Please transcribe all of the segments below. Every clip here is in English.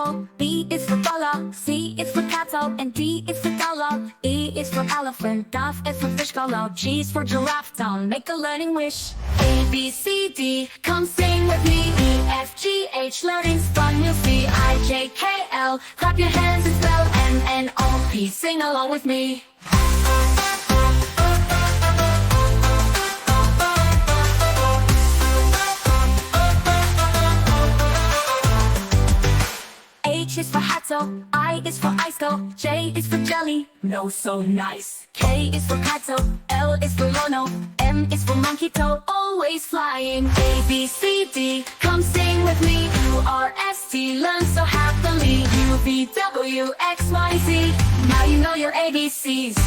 apple, B is for bala, C is for cattle, and D is for dollar. E is for elephant, F is for fish, G is for giraffe. Town, make a learning wish. A, B, C, D, come sing with me. E, F, G, H, learning's fun, you'll see. I, J, K, L, clap your hands and spell M, N, O, P, sing along with me. H is for hatto, I is for iceco, J is for jelly, no so nice. K is for kato, L is for lono, M is for monkey toe, always flying. A, B, C, D, come sing with me. U, R, S, T, learn so happily. U, V, W, X, Y, Z, now you know your ABCs.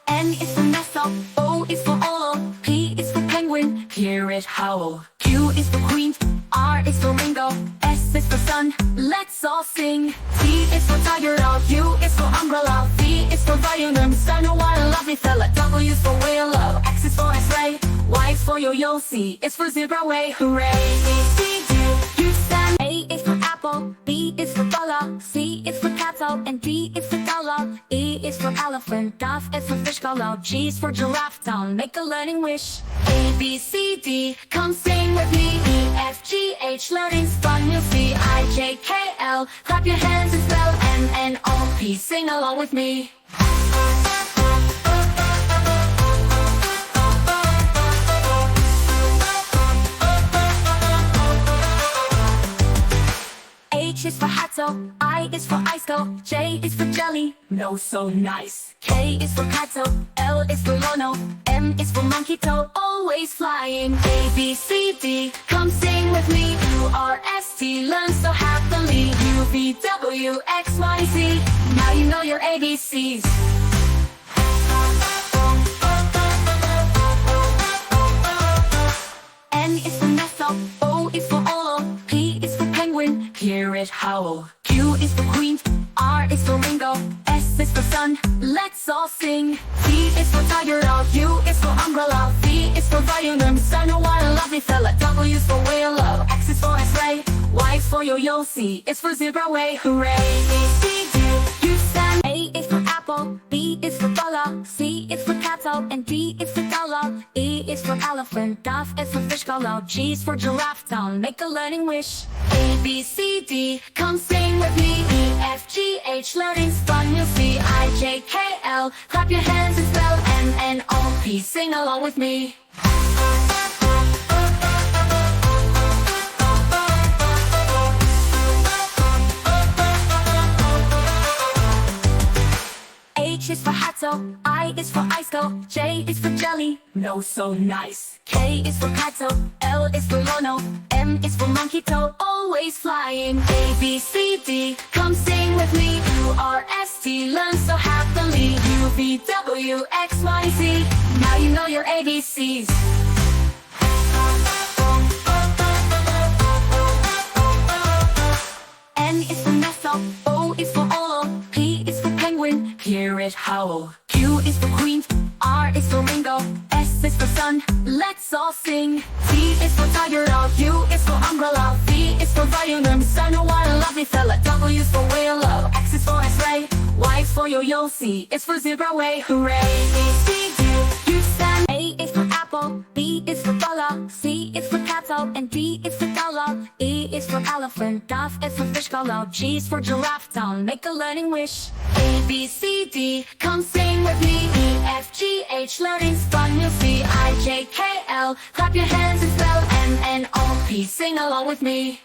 N is for Nesso, O is for Olo, P is for penguin, hear it howl. Q is for queen, R is for Ringo, S is for sun, let's all sing. T is for tiger, U is for umbrella, V is for violin, stand a while, lovely fella. W is for whale, X is for X-ray, Y is for yo-yo, C is for zebra way, hooray. A, C, D, you stand. A is for apple, B is for bala, C is for cattle, and D is for dollar. E is for elephant, F is for fish, G is for giraffe. Town, make a learning wish. A, B, C, D, come sing with me. E, F, G, H, learning's fun, you'll see. I, J, K, L, clap your hands and spell M, N, O, P, sing along with me. H is for hatto, I is for iceco, J is for jelly, no so nice. K is for kato, L is for lono, M is for monkey toe, always flying. A, B, C, D, come sing with me. U, R, S, T, learn so happily. U, V, W, X, Y, Z, now you know your ABCs. N is for Nesso, O is for Olo, P is for penguin, hear it howl. Q is for queen, R is for Ringo, S is for sun, let's all sing. T is for tiger, U is for umbrella, V is for violin, stand a while, lovely fella. W is for whale, X is for X-ray, Y is for yo-yo, C is for zebra way, hooray. A, C, D, you stand. A is for apple, B is for bala, C is for cattle, and D is for dollar. E is for elephant, F is for fish, G is for giraffe. Town, make a learning wish. A, B, C, D, come sing with me. E, F, G, H, learning's fun, you'll see. I, J, K, L, clap your hands and spell M, N, O, P, sing along with me. H is for hatto, I is for iceco, J is for jelly, no so nice. K is for kato, L is for lono, M is for monkey toe, always flying. A, B, C, D, come sing with me. U, R, S, T, learn so happily. U, V, W, X, Y, Z, now you know your ABCs. N is for Nesso, O is for Olo, P is for penguin, hear it howl. Q is for queen, R is for Ringo, S is for sun, let's all sing. T is for tiger, U is for umbrella, V is for violin, stand a while, lovely fella. W is for whale, X is for X-ray, Y is for yo-yo, C is for zebra way, hooray. A, C, D, you stand. A is for apple, B is for bala, C is for cattle, and D is for dollar. E is for elephant, F is for fish, G is for giraffe. Town, make a learning wish. A, B, C, D, come sing with me. E, F, G, H, learning's fun, you'll see. I, J, K, L, clap your hands and spell M, N, O, P, sing along with me.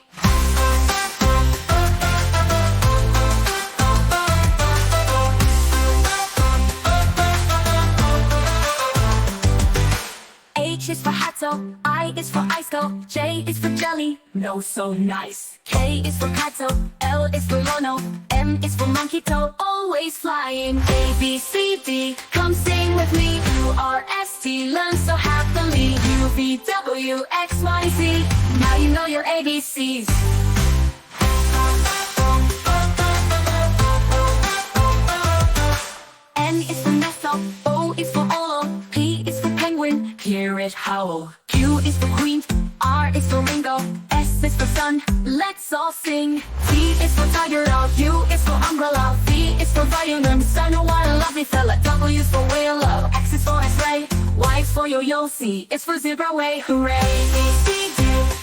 H is for hatto, I is for iceco, J is for jelly, no so nice. K is for kato, L is for lono, M is for monkey toe, always flying. A, B, C, D, come sing with me. U, R, S, T, learn so happily. U, V, W, X, Y, Z, now you know your ABCs. N is for Nesso, O is for Olo, P is for penguin, hear it it howl. Q is for queen, R is for Ringo, S is for sun, let's all sing. T is for tiger, U is for umbrella, V is for violin, son, what a lovely fella. W is for whale, X is for X-ray, Y is for yo-yo, C is for zebra way, hooray. B, C, D,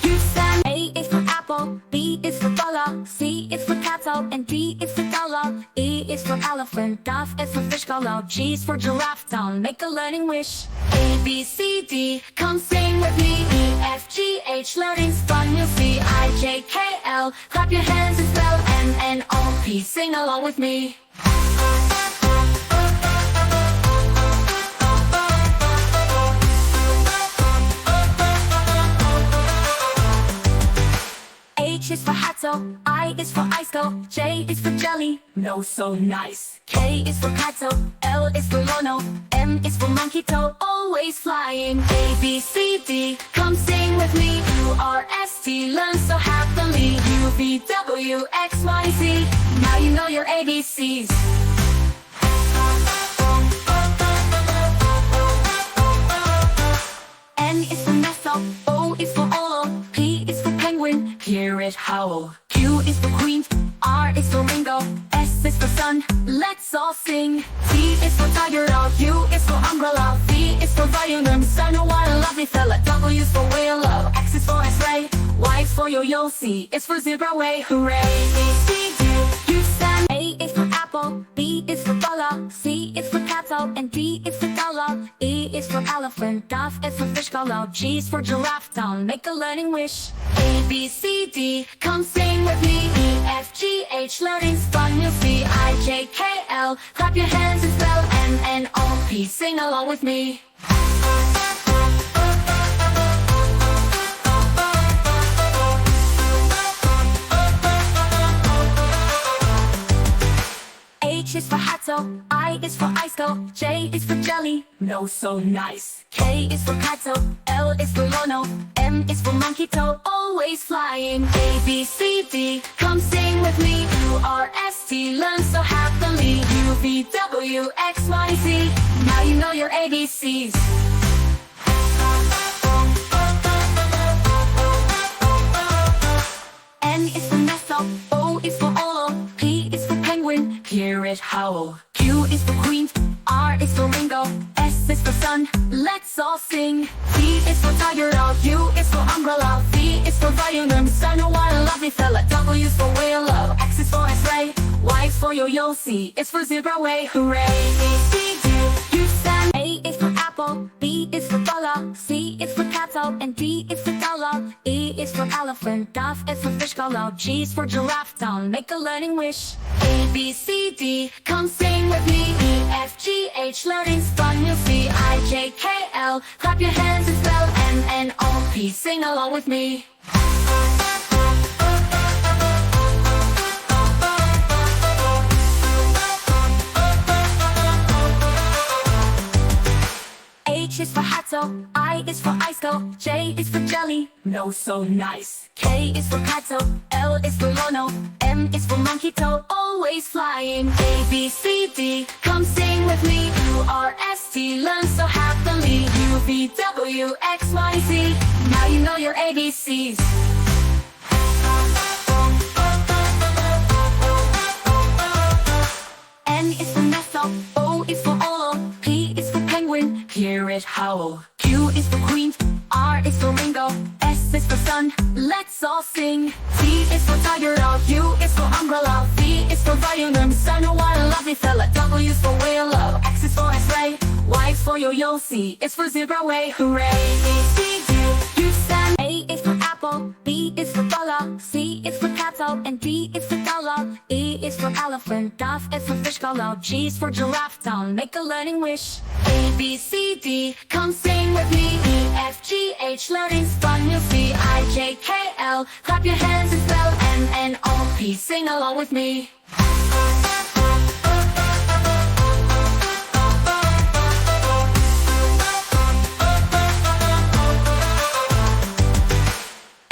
U, stand. A is for apple, B is for dollar, C is for cattle, and D is for dollar. E is for elephant, F is for fish color, G is for giraffe town, make a learning wish. A, B, C, D, come sing with me. E, F, G, H, learning's fun, you'll see. I, J, K, L, clap your hands and spell M, N, O, P, sing along with me. H is for Hatto, I is for Iceco, J is for jelly, no so nice. K is for Kato, L is for Lono, M is for monkey toe, always flying. A, B, C, D, come sing with me. U, R, S, T, learn so happily. U, V, W, X, Y, Z, now you know your ABCs. N is for Nestle, O is for Olo, P is for penguin, hear it howl. Q is for queen, R is for Ringo, S is for sun, let's all sing. T is for tiger, U is for umbrella, V is for violin, son, what a lovely fella. W is for whale, X is for X-ray, Y is for yo-yo, C is for zebra way, hooray. B, C, D, U, stand. A is for apple, B is for dollar, C is for cattle, and D is for dollar. E is for elephant, F is for fish color, G is for giraffe town, make a learning wish. A, B, C, D, come sing with me. E, F, G, H, learning's fun, you'll see. I, J, K, L, clap your hands and spell M, N, O, P, sing along with me. H is for Hatto, I is for Iceco, J is for jelly, no so nice. K is for Kato, L is for Lono, M is for monkey toe, always flying. A, B, C, D, come sing with me. U, R, S, T, learn so happily. U, V, W, X, Y, Z, now you know your ABCs. N is for Nestle, O is for Olo, P is for penguin, hear it howl. Q is for queen, R is for Ringo, S is for sun, let's all sing. T is for tiger, U is for umbrella, V is for violin, son, what a lovely fella. W is for whale, X is for X-ray, Y is for yo-yo, C is for zebra way, hooray. B, C, D, U, stand. A is for apple, B is for dollar, C is for cattle, and D is for dollar. E is for elephant, F is for fish color, G is for giraffe town, make a learning wish. A, B, C, D, come sing with me. E, F, G, H, learning's fun, you'll see. I, J, K, L, clap your hands and spell M, N, O, P, sing along with me. H is for Hatto, I is for Iceco, J is for jelly, no so nice. K is for Kato, L is for Lono, M is for monkey toe, always flying. A, B, C, D, come sing with me. U, R, S, T, learn so happily. U, V, W, X, Y, Z, now you know your ABCs. N is for Nestle, O is for Olo, P is for penguin, hear it howl. Q is for queen, R is for Ringo, S is for sun, let's all sing. T is for tiger, U is for umbrella, V is for violin, son, what a lovely fella. W is for whale, X is for X-ray, Y is for yo-yo, C is for zebra way, hooray. B, C, D, U, stand. A is for apple, B is for dollar, C is for cattle, and D is for dollar. E is for elephant, F is for fish color, G is for giraffe town, make a learning wish. A, B, C, D, come sing with me. E, F, G, H, learning's fun, you'll see. I, J, K, L, clap your hands and spell M, N, O, P, sing along with me.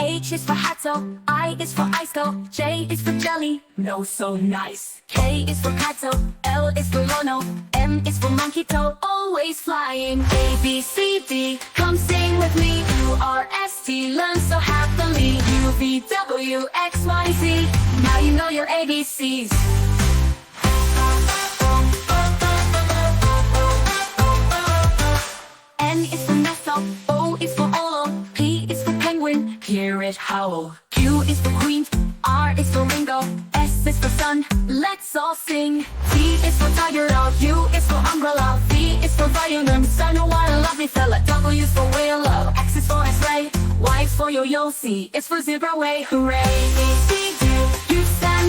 H is for Hatto, I is for Iceco, J is for Jelly, no so nice. K is for Kato, L is for Lono, M is for Monkey Toe, always flying. A, B, C, D, come sing with me. U, R, S, T, learn so happily. U, V, W, X, Y, Z, now you know your ABCs. N is for Nethel, O is for Olo, P is for Penguin, hear it howl. Q is for Queen, R is for Ringo, S is for Sun, let's all sing. T is for Tiger, U is for Umbrella, V is for Violin, son, what a lovely fella. W is for Willow, X is for X-ray, Y is for Yo-Yo, C is for Zebra Way, hooray!